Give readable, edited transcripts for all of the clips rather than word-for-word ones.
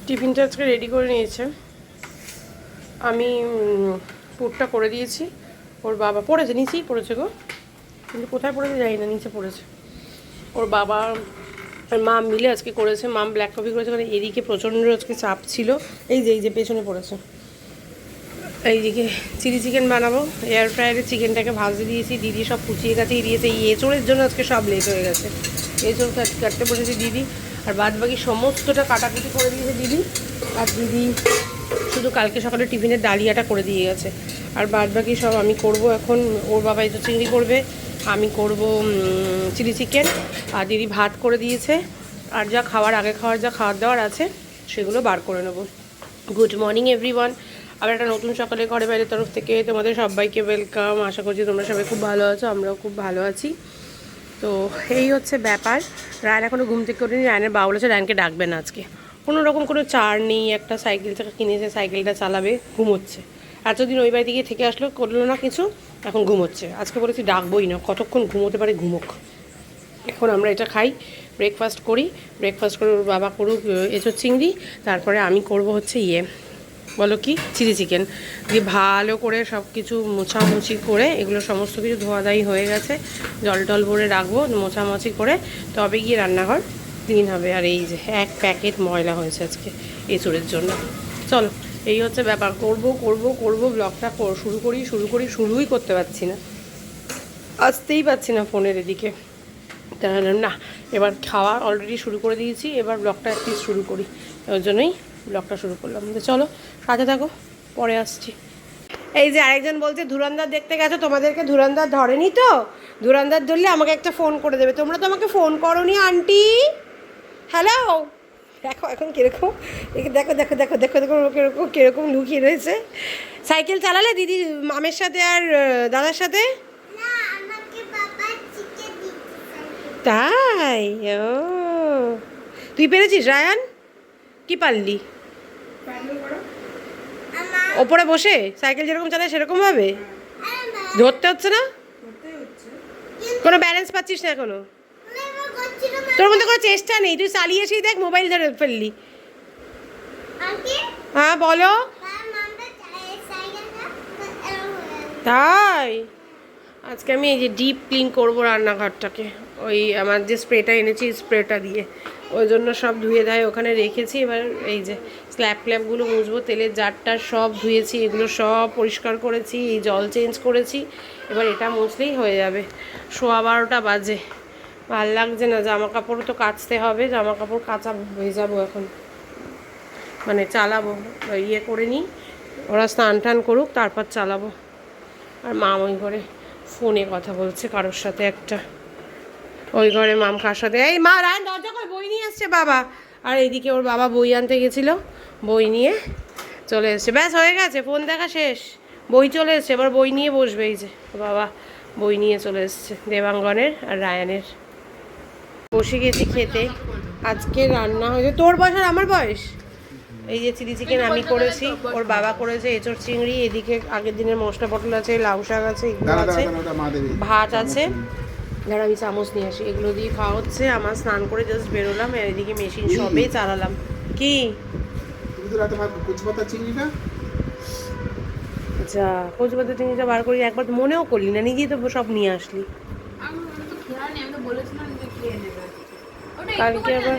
টিফিনটা আজকে রেডি করে নিয়েছে। আমি পুরটা করে দিয়েছি। ওর বাবা পড়েছে, নিচেই পড়েছে গো, কিন্তু কোথায় পড়েছে জানি না, নিচে পড়েছে। ওর বাবা আর মাম মিলে আজকে করেছে। মাম ব্ল্যাক কফি করেছে, মানে এদিকে প্রচণ্ড আজকে চাপ ছিল। এই যে পেছনে পড়েছে। এইদিকে চিলি চিকেন বানাবো। এয়ার ফ্রায়ারে চিকেনটাকে ভাজতে দিয়েছি। দিদি সব কুচিয়ে কাচিয়ে দিয়েছে। এই এঁচোড়ের জন্য আজকে সব লেট হয়ে গেছে। এঁচোড় কাটতে বসেছে দিদি, আর বাদ বাকি সমস্তটা কাটাকুটি করে দিয়েছে দিদি। আর দিদি শুধু কালকে সকালে টিফিনের ডালিয়াটা করে দিয়ে গেছে, আর বাদ বাকি সব আমি করব এখন। ওর বাবা এঁচোড় চিংড়ি করবে, আমি করব চিলি চিকেন, আর দিদি ভাত করে দিয়েছে। আর যা খাওয়ার আগে যা খাওয়ার দাওয়ার আছে সেগুলো বার করে নেব। Good morning everyone. আবার একটা নতুন সকালে ঘরে বাইরের তরফ থেকে তোমাদের সবাইকে ওয়েলকাম। আশা করছি তোমরা সবাই খুব ভালো আছো, আমরাও খুব ভালো আছি। তো এই হচ্ছে ব্যাপার। রায়ন এখনও ঘুম থেকে ওঠেনি। রায়নের বাবা বলেছে রায়নকে ডাকবে না আজকে। কোনো রকম কোনো চার নেই, একটা সাইকেল চাকা কিনেছে, সাইকেলটা চালাবে, ঘুমোচ্ছে। এতদিন ওই বাড়ি থেকে থেকে আসলো, করলো না কিছু, এখন ঘুমোচ্ছে। আজকে বলেছি ডাকবোই না, কতক্ষণ ঘুমোতে পারে ঘুমোক। এখন আমরা এটা খাই, ব্রেকফাস্ট করি। ব্রেকফাস্ট করে ওর বাবা করুক এঁচোড় চিংড়ি, তারপরে আমি করব হচ্ছে বলো কি, চিলি চিকেন দিয়ে ভালো করে সব কিছু মোছামুছি করে, এগুলো সমস্ত কিছু ধোয়াধাই হয়ে গেছে, জল টল ভরে রাখবো মোছামুছি করে, তবে গিয়ে রান্নাঘর ক্লিন হবে। আর এই যে এক প্যাকেট ময়লা হয়েছে আজকে এঁচোড়ের জন্য। চলো, এই হচ্ছে ব্যাপার। করব ব্লগটা শুরুই করতে পারছি না, আসতেই পারছি না ফোনের এদিকে। না, এবার খাওয়া অলরেডি শুরু করে দিয়েছি, এবার ব্লগটা অ্যাটলিস্ট শুরু করি, ওই জন্যই ব্লগটা শুরু করলাম। তো চলো কাজে থাকো, পরে আসছি। এই যে আরেকজন বলছে ধুরন্ধর দেখতে গেছো, তোমাদেরকে ধুরন্ধর ধরেনি তো? ধুরন্ধর ধরলে আমাকে একটা ফোন করে দেবে। তোমরা তো আমাকে ফোন করোনি আন্টি। হ্যালো, দেখো এখন কীরকম, দেখো দেখো দেখো দেখো দেখো কীরকম লুকিয়ে রয়েছে। সাইকেল চালালে দিদি মামের সাথে আর দাদার সাথে? তাই? ও, তুই পেরেছিস রায়ান? কি পারলি? ওপরে বসে সাইকেল যেরকম চালায় সেরকম ভাবে ধরতে হচ্ছে না? কোনো ব্যালেন্স পাচ্ছিস না এখনো? তোর মধ্যে কোনো চেষ্টা নেই, তুই চালিয়ে এসেই দেখ মোবাইল ধরে ফেললি। হ্যাঁ বলো। তাই আজকে আমি এই যে ডিপ ক্লিন করবো রান্নাঘরটাকে, ওই আমার যে স্প্রেটা এনেছি স্প্রেটা দিয়ে, ওই জন্য সব ধুয়ে ধায়ে ওখানে রেখেছি। এবার এই যে স্ল্যাবগুলো মুছবো, তেলের জারটা সব ধুয়েছি, এগুলো সব পরিষ্কার করেছি, এই জল চেঞ্জ করেছি। এবার এটা মুছলেই হয়ে যাবে। 12:15 বাজে, ভাল লাগছে না। জামা কাপড়ও তো কাচতে হবে, জামা কাপড় কাচা ভেজাবো এখন, মানে চালাবো। করে নিই, ওরা স্নান টান করুক তারপর চালাবো। আর মা ওই ঘরে ফোনে কথা বলছে কারোর সাথে একটা, ওই ঘরে মাম কার সাথে। এই মা, রায়ন দরজা করে, বই নিয়ে এসছে বাবা। আর এইদিকে ওর বাবা বই আনতে গেছিলো, বই নিয়ে চলে এসছে। ব্যাস হয়ে গেছে, ফোন দেখা শেষ, বই চলে এসছে। এবার বই নিয়ে বসবে। এই যে বাবা বই নিয়ে চলে এসছে, দেবাঙ্গনের আর রায়ানের। বসে গেছি খেতে। আজকে রান্না হয়েছে, তোর বয়স আর আমার বয়স। এই যে চিলি চিকেন আমি করেছি, ওর বাবা করেছে এঁচোড় চিংড়ি, এদিকে আগের দিনের মশলা পটল আছে, লাউ শাক আছে, এগুলো আছে, ভাত আছে। ধর আমি চামচ নিয়ে আসি, এগুলো দিয়ে খাওয়া হচ্ছে। আমার স্নান করে জাস্ট বেরোলাম, আর এদিকে মেশিন সবে চালালাম। কি আচ্ছা, কচুপাতা চিংড়িটা বার করি, একবার মনেও করলি না, নিজেই তো সব নিয়ে আসলি। কালকে আবার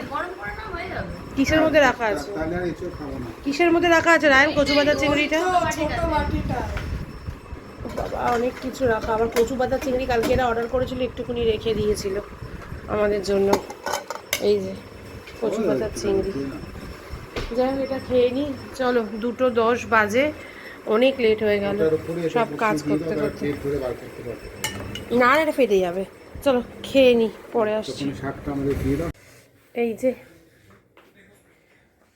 কিসের মধ্যে রাখা আছে? কিসের মধ্যে রাখা আছে রায়ন কচুপাতা চিংড়িটা? বাবা অনেক কিছু রাখা। আবার কচুপাতা চিংড়ি কালকে এরা অর্ডার করেছিল, একটুখানি রেখে দিয়েছিল আমাদের জন্য। এই যে কচুপাতার চিংড়ি। যাই হোক, এটা খেয়ে নিই। চলো, 2:10 বাজে, অনেক লেট হয়ে গেল সব কাজ করতে করতে। না, এটা ফেটে যাবে। চলো খেয়ে নিই, পরে আসছি। এই যে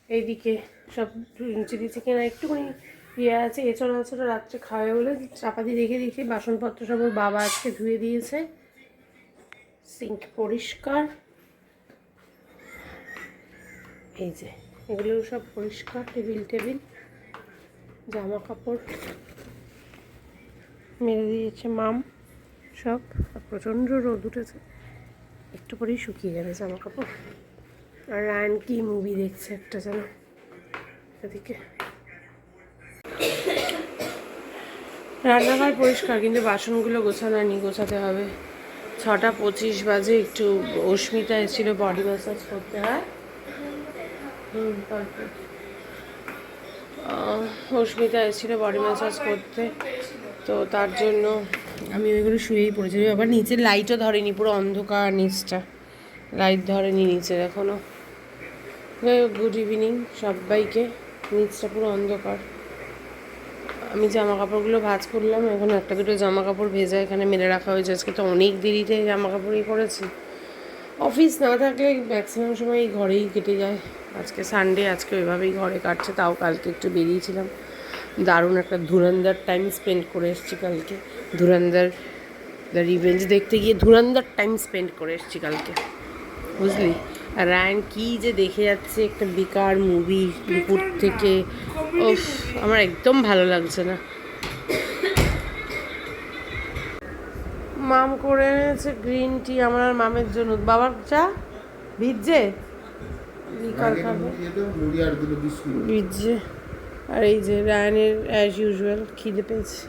এইদিকে সব চিলি চিকেন আর একটুখানি আছে, এছাড়া রাত্রে খাওয়াবে বলে চাপাতি রেখে দিয়েছি। বাসনপত্র সব ওর বাবা আজকে ধুয়ে দিয়েছে, সিঙ্ক পরিষ্কার। এই যে এগুলো সব পরিষ্কার, টেবিল জামা কাপড় মেরে দিয়েছে মাম সব। আর প্রচণ্ড রোদ উঠেছে, একটু পরেই শুকিয়ে যাবে জামা কাপড়। আর রায়ন কি মুভি দেখছে একটা যেন, এদিকে রান্নাঘর পরিষ্কার, কিন্তু বাসনগুলো গোছানো হয়নি, গোছাতে হবে। 6:25 বাজে। একটু অস্মিতা এসেছিল বডি ম্যাসাজ করতে। হয় অস্মিতা এসেছিলো বডি ম্যাসাজ করতে, তো তার জন্য আমি ওইগুলো শুয়েই পড়েছি। আবার নিচে লাইটও ধরেনি, পুরো অন্ধকার নিচটা, লাইট ধরেনি নিচে এখনও। যাই হোক, গুড ইভিনিং সবাইকে। নিচটা পুরো অন্ধকার। আমি জামা কাপড়গুলো ভাঁজ করলাম, এখন একটা দুটো জামা কাপড় ভেজা এখানে মেলে রাখা হয়েছে। আজকে তো অনেক দেরিতে জামা কাপড়ই করেছি। অফিস না থাকলে ম্যাক্সিমাম সময় এই ঘরেই কেটে যায়। আজকে সানডে, আজকে ওইভাবেই ঘরে কাটছে। তাও কালকে একটু বেরিয়েছিলাম, দারুণ একটা ধুরন্ধর টাইম স্পেন্ড করে এসেছি কালকে। ধুরন্ধর দ্য রিভেঞ্জ দেখতে গিয়ে ধুরন্ধর টাইম স্পেন্ড করে এসেছি কালকে, বুঝলি। আর রায়ান কী যে দেখে যাচ্ছে একটা বেকার মুভি দুপুর থেকে। ওফ, আমার একদম ভালো লাগছে না। মাম করে এনেছে গ্রিন টি আমার আর মামের জন্য। বাবার চা ভিজছে, বিকাল খাবে ভিজছে। আর এই যে রায়ানের অ্যাজ ইউজুয়াল খিদে পেয়েছে।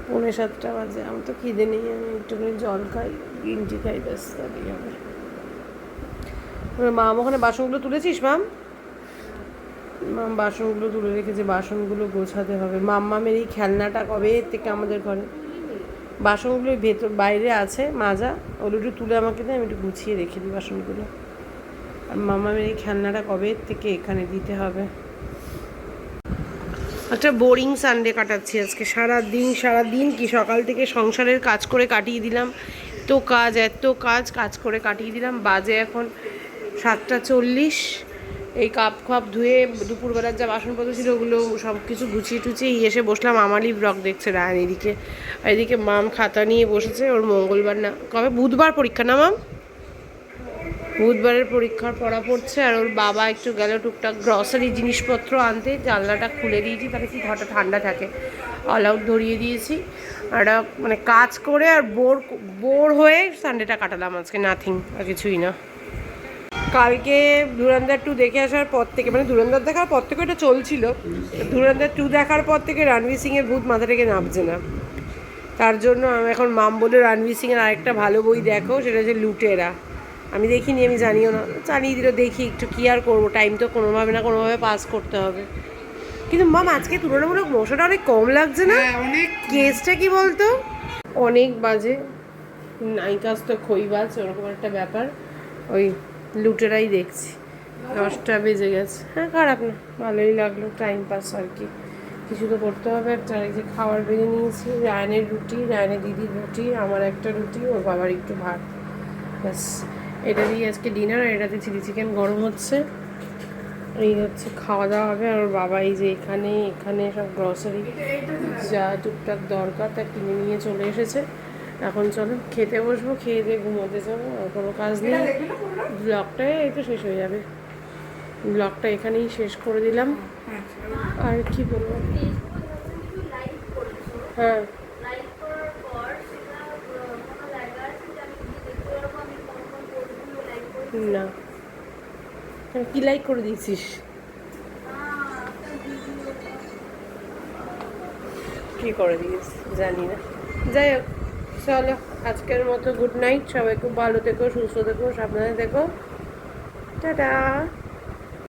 6:45 বাজে, আমার তো খিদে নেই। আমি একটুখানি জল খাই, গ্রিন টি খাই, ব্যাস তাহলেই হবে। মাম ওখানে বাসনগুলো তুলেছিস? মাম বাসনগুলো তুলে রেখেছে, বাসনগুলো গোছাতে হবে। মামের এই খেলনাটা কবে থেকে আমাদের ঘরে, বাসনগুলো ভেতর বাইরে আছে মাজা, ওগুলো একটু তুলে আমাকে দেয়, আমি একটু গুছিয়ে রেখে দিই বাসনগুলো। আর মামের এই খেলনাটা কবে থেকে এখানে দিতে হবে। একটা বোরিং সানডে কাটাচ্ছি আজকে। সারাদিন কি সকাল থেকে সংসারের কাজ করে কাটিয়ে দিলাম। এত কাজ করে কাটিয়ে দিলাম। বাজে এখন 7:40। এই কাপ ধুয়ে দুপুরবেলার যা বাসনপত্র ছিল ওগুলো সব কিছু গুছিয়ে টুছিয়ে এসে বসলাম। আমারই ব্লগ দেখছে রায়ান এদিকে। আর এদিকে মাম খাতা নিয়ে বসেছে। ওর মঙ্গলবার না কবে বুধবার পরীক্ষা না মাম? বুধবারের পরীক্ষার পড়া পড়ছে। আর ওর বাবা একটু গেল টুকটাক গ্রসারি জিনিসপত্র আনতে। জানলাটা খুলে দিয়েছি, তাহলে কি ঘরটা ঠান্ডা থাকে। অল আউট ধরিয়ে দিয়েছি। আর মানে কাজ করে আর বোর হয়ে সানডেটা কাটালাম আজকে। নাথিং, আর কিছুই না। কালকে ধুরন্ধর 2 দেখে আসার পর থেকে, মানে ধুরন্ধর দেখার পর থেকে এটা চলছিল, ধুরন্ধর 2 দেখার পর থেকে রণবীর সিংয়ের ভূত মাথা থেকে নামছে না। তার জন্য আমি এখন মাম বলে রণবীর সিংয়ের আরেকটা ভালো বই দেখো, সেটা হচ্ছে লুটেরা। আমি দেখিনি, আমি জানিও না, জানিয়ে দিল দেখি একটু। কী আর করবো, টাইম তো কোনোভাবে না কোনোভাবে পাস করতে হবে। কিন্তু মাম আজকে তুলনামূলক মশাটা অনেক কম লাগছে না? অনেক। কেসটা কি বলতো, অনেক বাজে নায়িকাজ তো খইবাজ, ওরকম একটা ব্যাপার। ওই লুটেরাই দেখছি। 10টা বেজে গেছে। হ্যাঁ, খারাপ না, ভালোই লাগলো, টাইম পাস আর কি। কিছু তো করতে হবে একটা। এই যে খাবার বেড়ে নিয়েছি, রায়ানের রুটি, রায়ানের দিদির রুটি, আমার একটা রুটি, ওর বাবার একটু ভাত, ব্যাস। এটা দিয়ে আজকে ডিনার। আর এটাতে চিলি চিকেন গরম হচ্ছে। এই হচ্ছে খাওয়া দাওয়া হবে। আর ওর বাবা এই যে এখানে সব গ্রসারি যা টুকটাক দরকার তা কিনে নিয়ে চলে এসেছে। এখন চলো খেতে বসবো, খেয়ে দিয়ে ঘুমোতে যাবো। আর কোনো কাজ নেই। ব্লগটাই এই তো শেষ হয়ে যাবে। ব্লগটা এখানেই শেষ করে দিলাম। আর কি বলবো, হ্যাঁ না, কি লাইক করে দিয়েছিস? কি করে দিয়েছিস জানি না। যাই হোক, চলো আজকের মতো গুড নাইট। সবাই খুব ভালো থেকো, সুস্থ থেকো, সাবধানে থেকো। টাটা।